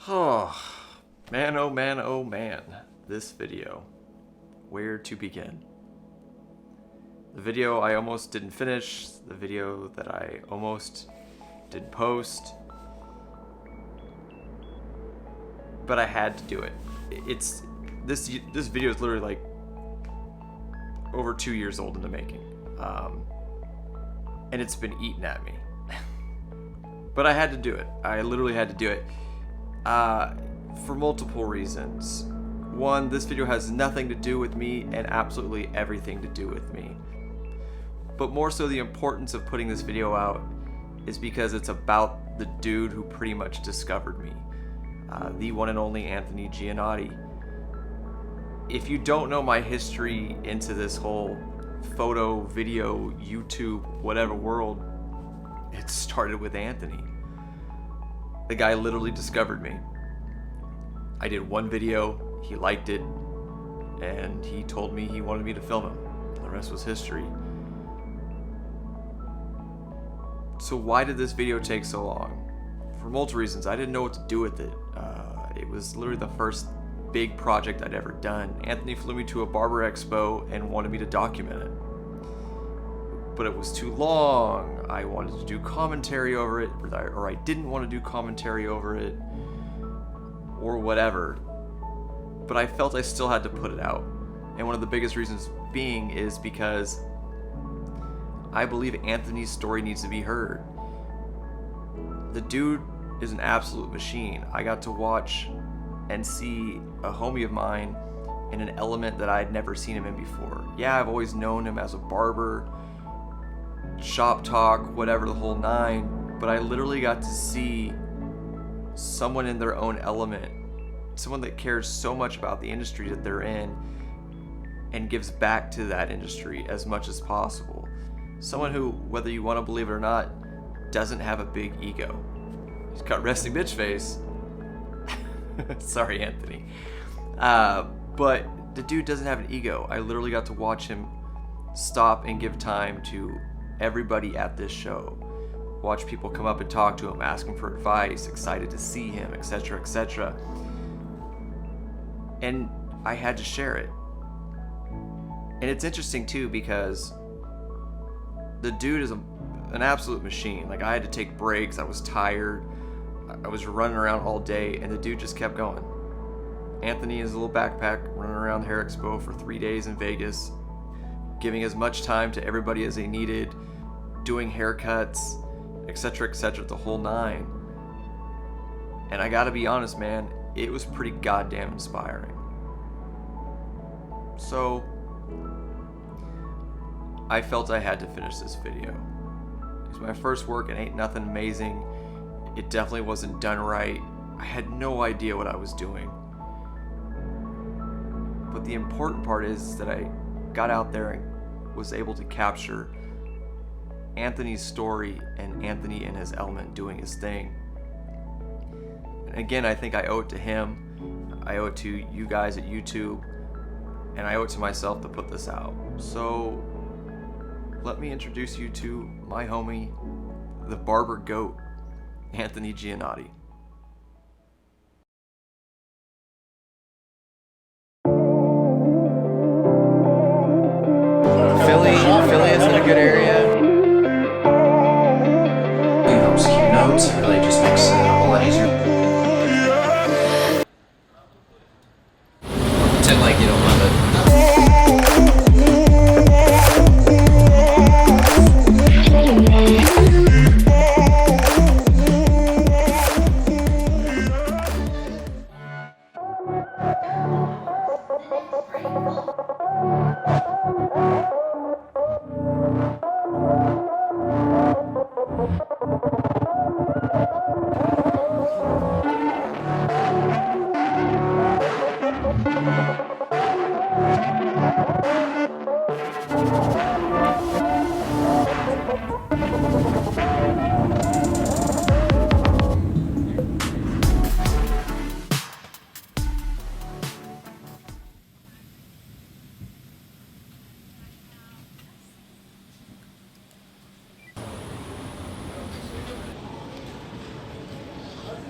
Oh man, oh man, oh man. This video. Where to begin? The video I almost didn't finish, the video that I almost didn't post. But I had to do it. This video is literally like over 2 years old in the making. And it's been eating at me. But I had to do it. I literally had to do it. For multiple reasons. One, this video has nothing to do with me and absolutely everything to do with me. But more so, the importance of putting this video out is because it's about the dude who pretty much discovered me. The one and only Anthony Giannotti. If you don't know my history into this whole photo, video, YouTube, whatever world, it started with Anthony. The guy literally discovered me. I did one video, he liked it, and he told me he wanted me to film him. The rest was history. So why did this video take so long? For multiple reasons. I didn't know what to do with it. It was literally the first big project I'd ever done. Anthony flew me to a Barber expo and wanted me to document it. But it was too long. I wanted to do commentary over it, or I didn't want to do commentary over it, or whatever. But I felt I still had to put it out. And one of the biggest reasons being is because I believe Anthony's story needs to be heard. The dude is an absolute machine. I got to watch and see a homie of mine in an element that I'd never seen him in before. Yeah, I've always known him as a barber, shop talk, whatever, the whole nine, but I literally got to see someone in their own element, someone that cares so much about the industry that they're in and gives back to that industry as much as possible. Someone who, whether you want to believe it or not, doesn't have a big ego. He's got resting bitch face. Sorry, Anthony. But the dude doesn't have an ego. I literally got to watch him stop and give time to everybody at this show. Watch people come up and talk to him, ask him for advice, excited to see him, etc., etc. And I had to share it. And it's interesting too because the dude is an absolute machine. Like, I had to take breaks, I was tired, I was running around all day, and the dude just kept going. Anthony in his little backpack, running around the Hair Expo for 3 days in Vegas, giving as much time to everybody as they needed, doing haircuts, etc., etc., the whole nine. And I gotta be honest, man, it was pretty goddamn inspiring. So I felt I had to finish this video. It's my first work, it ain't nothing amazing. It definitely wasn't done right. I had no idea what I was doing. But the important part is that I got out there and was able to capture Anthony's story and Anthony in his element doing his thing. And again, I think I owe it to him, I owe it to you guys at YouTube, and I owe it to myself to put this out. So let me introduce you to my homie, the Barber Goat, Anthony Giannotti. Philly is in a good area. It helps keep notes, it really just makes it a whole lot easier. Pretend like you don't love it.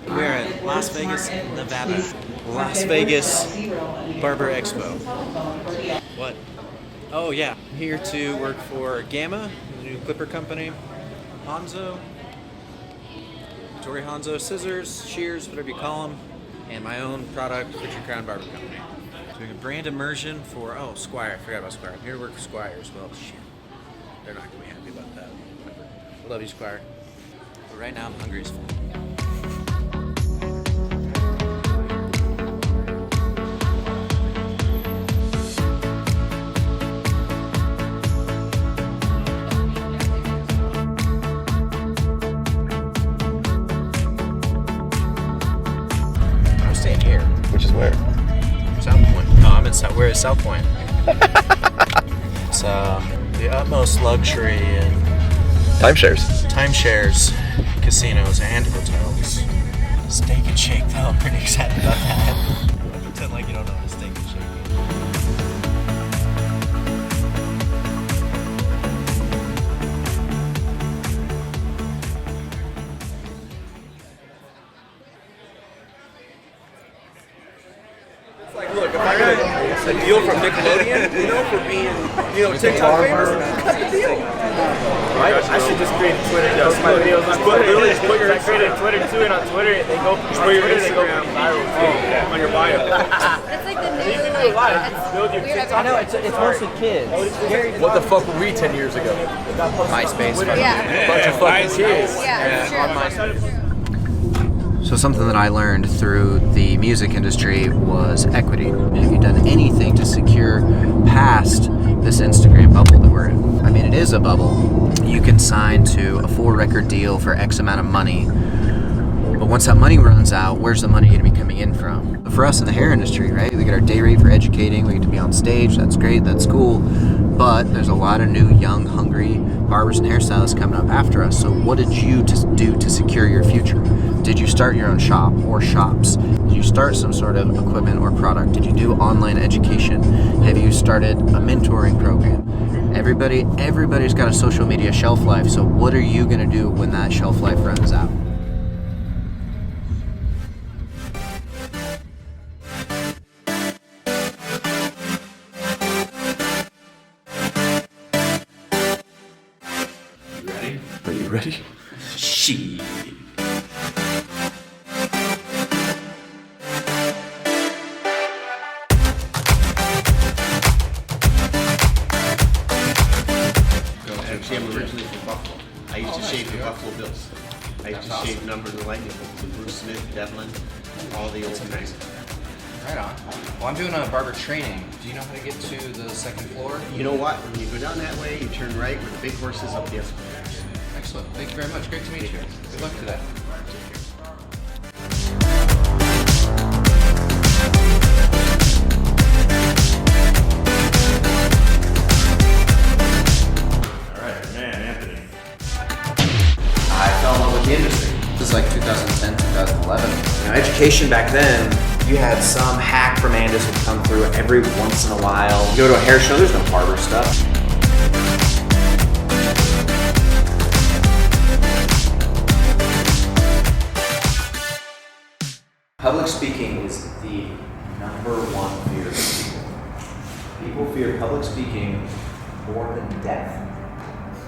We're at Las Vegas, Nevada. Las Vegas Barber Expo. What? Oh yeah, here to work for Gamma, the new clipper company, Hanzo, Tori Hanzo scissors, shears, whatever you call them, and my own product, Richard Crown Barber Company. Doing a brand immersion for, Squire, I forgot about Squire. I'm here to work for Squire as well. Shit, they're not going to be happy about that. I love you, Squire. But right now I'm hungry as fuck. Here. Which is where? South Point. No, we're at South Point. It's the utmost luxury in timeshares, casinos, and hotels. Steak and Shake, though. I'm pretty excited about that. Pretend like you don't know what a Steak and Shake is. Look, if I got a deal from Nickelodeon, for being, TikTok famous, cut the deal. I should just create Twitter. Just my videos on Twitter. Literally, just put your Twitter too, and on Twitter they go. Just put your Instagram viral on your bio. It's like the new like I know, it's mostly kids. What the fuck were we 10 years ago? MySpace. Yeah. Bunch of fucking kids. Yeah, sure. So something that I learned through the music industry was equity. Have you done anything to secure past this Instagram bubble that we're in? I mean, it is a bubble. You can sign to a full record deal for X amount of money. But once that money runs out, where's the money going to be coming in from? For us in the hair industry, right? We get our day rate for educating. We get to be on stage. That's great. That's cool. But there's a lot of new, young, hungry barbers and hairstylists coming up after us. So what did you do to secure your future? Did you start your own shop or shops? Did you start some sort of equipment or product? Did you do online education? Have you started a mentoring program? Everybody's got a social media shelf life. So what are you going to do when that shelf life runs out? Are you ready? She. Actually, I'm originally from Buffalo. I used to shave the Buffalo Bills. I used to shave Number the Lightning Bolts with Bruce Smith, Devlin, all the old guys. Right on. Well, I'm doing a barber training. Do you know how to get to the second floor? You know what? When you go down that way, you turn right where the big horse is up the escalator. Excellent. Thank you very much. Great to meet you. Good luck today. Alright, man, Anthony. I fell in love with the industry. This is like 2010, 2011. Education back then, you had some hack from Andis would come through every once in a while. You go to a hair show, there's no barber stuff. Public speaking is the #1 fear of people. People fear public speaking more than death.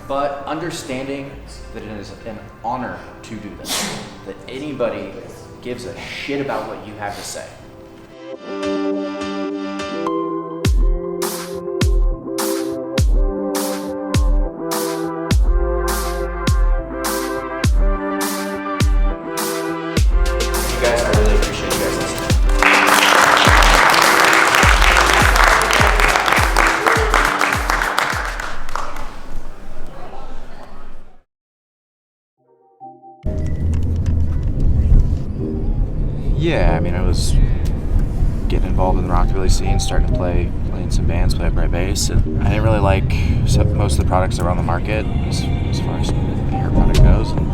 But understanding that it is an honor to do this, that anybody gives a shit about what you have to say. You guys, I really appreciate you guys listening. Yeah, I mean, I was getting involved in the rockabilly scene, starting to play in some bands, play upright bass, and I didn't really like most of the products that were on the market as far as the hair product goes. And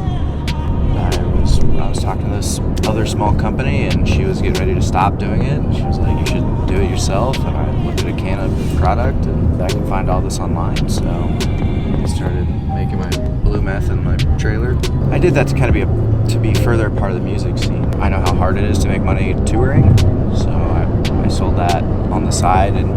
I was talking to this other small company, and she was getting ready to stop doing it, and she was like, "You should do it yourself." And I looked at a can of product, and I can find all this online, so I started making my blue meth in my trailer. I did that to kind of be further a part of the music scene. I know how hard it is to make money touring, so I sold that on the side, and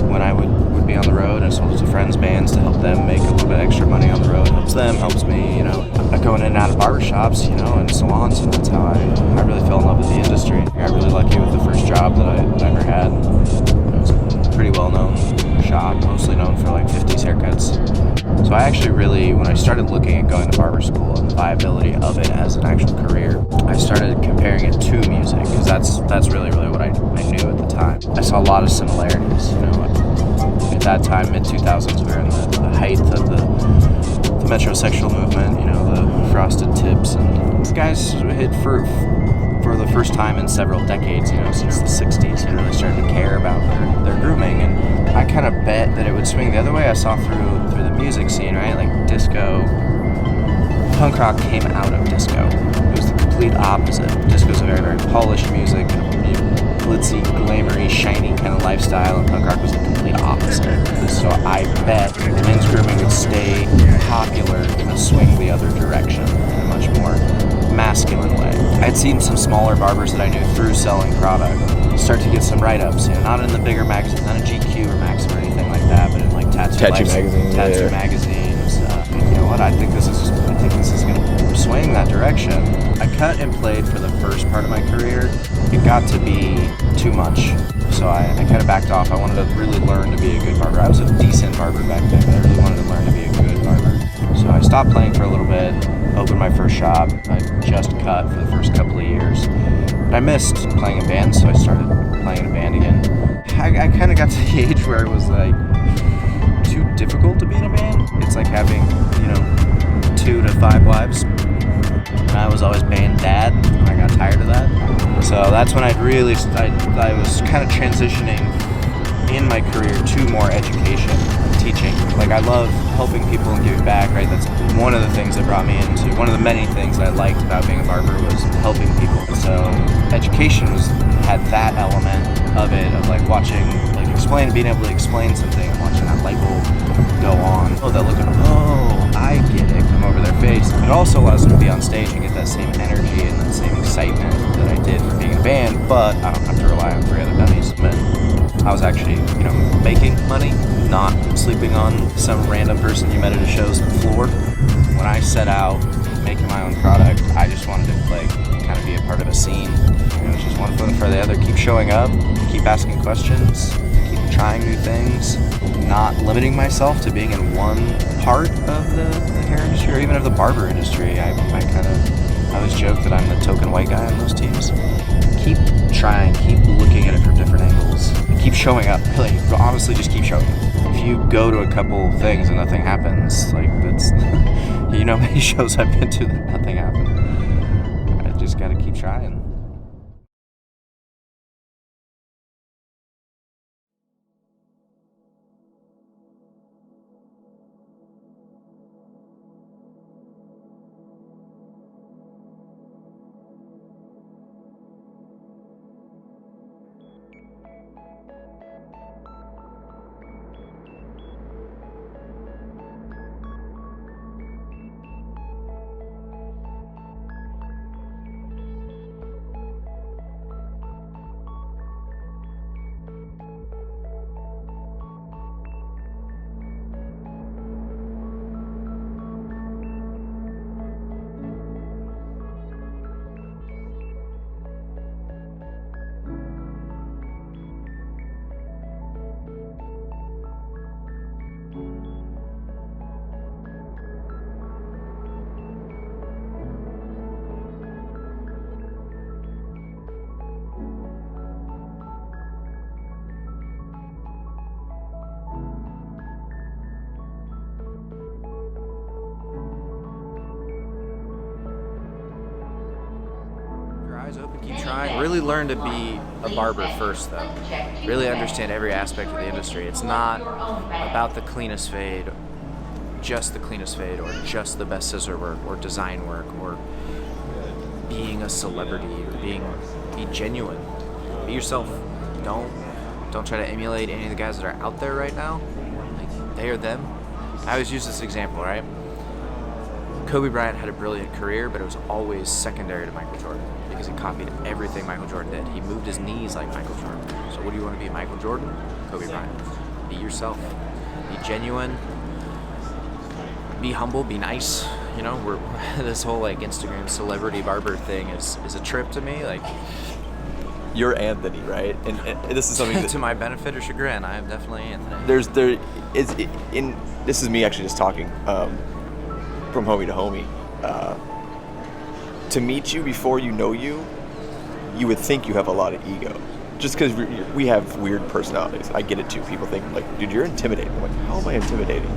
when I would be on the road, I sold it to friends' bands to help them make a little bit extra money on the road. Helps them, helps me, you know. Going in and out of barbershops, you know, and salons, and that's how I really fell in love with the industry. I got really lucky with the first job that I ever had. It was a pretty well-known shop, mostly known for like 50s haircuts. So I actually really, when I started looking at going to barber school and the viability of it as an actual career, I started comparing it to music, because that's really what I knew at the time. I saw a lot of similarities, you know. At that time, mid-2000s, we were in the height of the metrosexual movement, you know, the frosted tips, and these guys hit for the first time in several decades, you know, since the 60s, had really started to care about their grooming, and I kind of bet that it would swing the other way. I saw through the music scene, right, like disco, punk rock came out of disco. It was the complete opposite. Disco's a very polished music, glitzy, glamoury, shiny kind of lifestyle, and punk rock was the complete opposite. So I bet men's grooming would stay popular and swing the other direction in a much more masculine way. I'd seen some smaller barbers that I knew through selling product start to get some write-ups, you know, not in the bigger magazines, not in GQ or Maxim or anything like that, but in like Tattoo magazines. You know what? I think this is going to swing that direction. I cut and played for the first part of my career. It got to be too much, so I kind of backed off. I wanted to really learn to be a good barber. I was a decent barber back then, but I really wanted to learn to be a good barber. So I stopped playing for a little bit, opened my first shop. I just cut for the first couple of years. But I missed playing in bands, so I started playing in a band again. I kind of got to the age where it was like too difficult to be in a band. It's like having, you know, 2 to 5 wives. I was always band dad, and I got tired of that. So that's when I was kind of transitioning in my career to more education, teaching. Like, I love helping people and giving back, right? That's one of the things that brought me into, one of the many things I liked about being a barber was helping people. So education had that element of it, of like watching, like being able to explain something and watching that light bulb go on. Oh, that look of, oh, I get it, come over their face. It also allows them to be on stage and get that same energy and that same excitement that I did from being in a band, but I don't have to rely on 3 other dummies. But I was actually, you know, making money, not sleeping on some random person you met at a show's floor. When I set out making my own product, I just wanted to like kind of be a part of a scene. It was just one foot in front of the other. Keep showing up, keep asking questions, keep trying new things, not limiting myself to being in one part of the hair industry or even of the barber industry. I always joke that I'm the token white guy on those teams. Keep trying, keep looking at it from different angles, and keep showing up. Really, honestly, just keep showing up. If you go to a couple things and nothing happens, like that's, you know, many shows I've been to that nothing happened. I just gotta keep trying. Eyes open, keep trying. Really learn to be a barber first, though. Really understand every aspect of the industry. It's not about the cleanest fade, just the cleanest fade, or just the best scissor work, or design work, or being a celebrity, or be genuine. Be yourself. Don't try to emulate any of the guys that are out there right now. Like, they are them. I always use this example, right? Kobe Bryant had a brilliant career, but it was always secondary to Michael Jordan because he copied everything Michael Jordan did. He moved his knees like Michael Jordan. So what do you want to be, Michael Jordan? Kobe Bryant. Be yourself. Be genuine. Be humble. Be nice. You know, this whole like Instagram celebrity barber thing is a trip to me. Like, You're Anthony, right? And this is something that, to my benefit or chagrin, I am definitely Anthony. This is me actually just talking from homie to homie. To meet you before you know you, you would think you have a lot of ego. Just because we have weird personalities. I get it too. People think like, dude, you're intimidating. I'm like, how am I intimidating?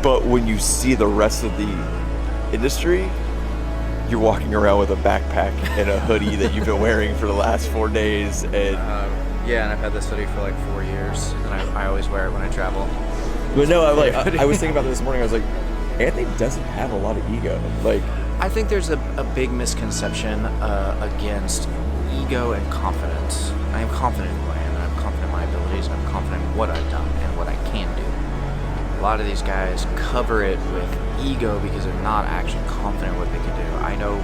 But when you see the rest of the industry, you're walking around with a backpack and a hoodie that you've been wearing for the last 4 days, and yeah, and I've had this hoodie for like 4 years, and I always wear it when I travel. But no, I was thinking about this morning. I was like, Anthony doesn't have a lot of ego. Like, I think there's a big misconception against ego and confidence. I am confident in who I am, and I'm confident in my abilities, and I'm confident in what I've done and what I can do. A lot of these guys cover it with ego because they're not actually confident in what they can do. I know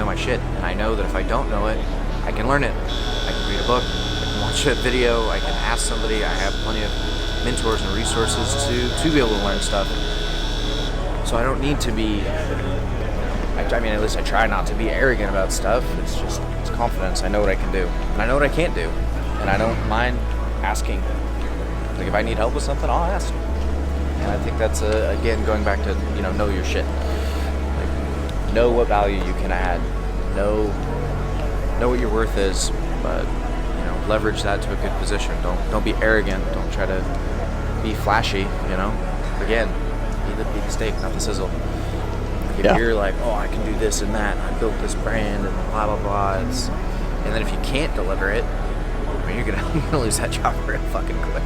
my shit, and I know that if I don't know it, I can learn it. I can read a book, I can watch a video, I can ask somebody. I have plenty of mentors and resources to be able to learn stuff. So I don't need to be, I mean, at least I try not to be arrogant about stuff. It's confidence. I know what I can do, and I know what I can't do, and I don't mind asking. Like, if I need help with something, I'll ask. And I think that's, again, going back to, know your shit. Like, know what value you can add. Know what your worth is, but, leverage that to a good position. Don't be arrogant. Don't try to be flashy, Again, be the steak, not the sizzle. Like, if you're like, oh, I can do this and that, I built this brand and blah, blah, blah. And then if you can't deliver it, you're gonna lose that job real fucking quick.